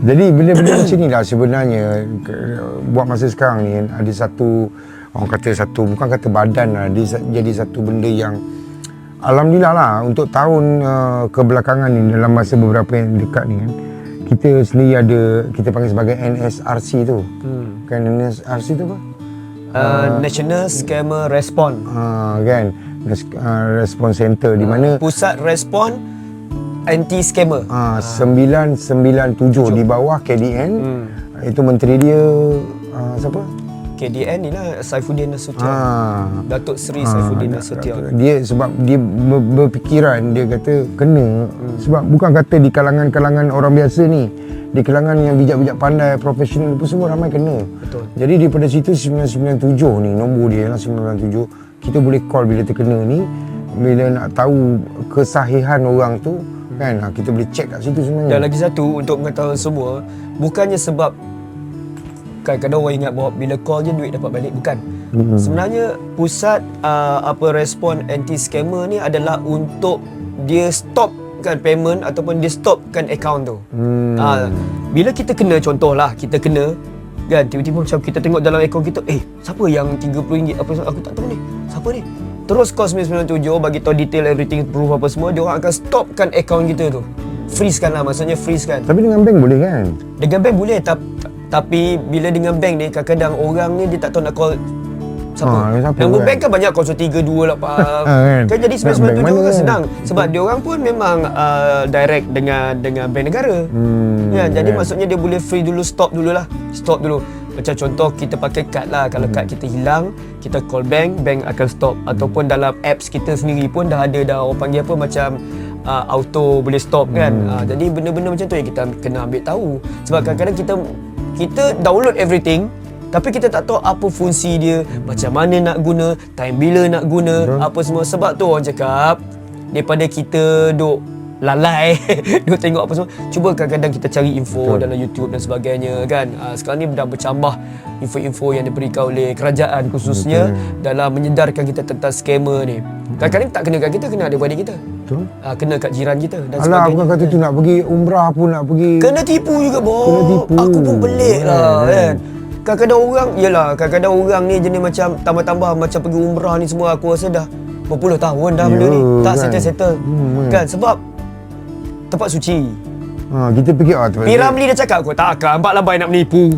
Jadi benda-benda macam ni lah sebenarnya buat masa sekarang ni ada satu, orang kata satu, bukan kata badan lah, dia jadi satu benda yang alhamdulillah lah untuk tahun kebelakangan ni, dalam masa beberapa yang dekat ni kan, kita sendiri ada, kita panggil sebagai NSRC tu. Kan NSRC tu apa? National Scammer Response. Kan, Response Center di mana Pusat Respon Anti Scammer. 997 di bawah KDN. Itu menteri dia siapa? KDN ni lah Saifuddin Nasution. Datuk Seri Saifuddin Nasution. Dia sebab dia berfikiran, dia kata kena sebab bukan kata di kalangan-kalangan orang biasa ni, di kalangan yang bijak-bijak pandai, profesional pun semua ramai kena. Betul. Jadi daripada situ 997 ni, nombor dia lah 997, kita boleh call bila terkena ni, bila nak tahu kesahihan orang tu kan, kita boleh check kat situ sebenarnya. Dan lagi satu untuk pengetahuan semua, bukannya sebab kadang-kadang orang ingat bahawa bila call je duit dapat balik, bukan. Sebenarnya pusat respon anti scammer ni adalah untuk dia stopkan payment ataupun dia stopkan account tu. Bila kita kena, contohlah kita kena kan, tiba-tiba macam kita tengok dalam akaun kita, siapa yang RM30 apa, aku tak tahu ni, siapa ni, terus call 997 bagi tahu detail everything, proof apa semua, dia orang akan stopkan akaun kita tu, freeze-kan lah, maksudnya freeze kan. Tapi dengan bank boleh kan? Dengan bank boleh, tapi bila dengan bank ni kadang-kadang orang ni dia tak tahu nak call siapa. Nombor bank kan banyak, 0328 kan, jadi 997 kan senang sebab dia orang pun memang direct dengan bank negara. Jadi maksudnya dia boleh free dulu, stop dulu. Macam contoh kita pakai kad lah, kalau kad kita hilang, kita call bank akan stop. Ataupun dalam apps kita sendiri pun dah ada orang panggil apa, macam auto boleh stop kan. Jadi benda-benda macam tu yang kita kena ambil tahu. Sebab kadang-kadang kita download everything, tapi kita tak tahu apa fungsi dia, macam mana nak guna, time bila nak guna, apa semua. Sebab tu orang cakap, daripada kita duk lalai duk tengok apa semua, cuba kadang-kadang kita cari info dalam YouTube dan sebagainya kan. Sekarang ni dah bercambah info-info yang diberikan oleh kerajaan khususnya dalam menyedarkan kita tentang scammer ni. Kadang-kadang tak kena kat kita, kena adik-beradik kita. Kena kat jiran kita dan sebagainya. Alah, bukan kata tu nak pergi umrah pun nak pergi, kena tipu juga, Kena tipu. Aku pun pelik lah kan. Kadang-kadang orang ni jenis macam tambah-tambah macam pergi umrah ni semua, aku rasa dah berpuluh tahun dah benda ni tak kan. settle kan, sebab tempat suci. Kita pergi tempat Piramli dah cakap, aku tak akan, Mbak Labai nak menipu.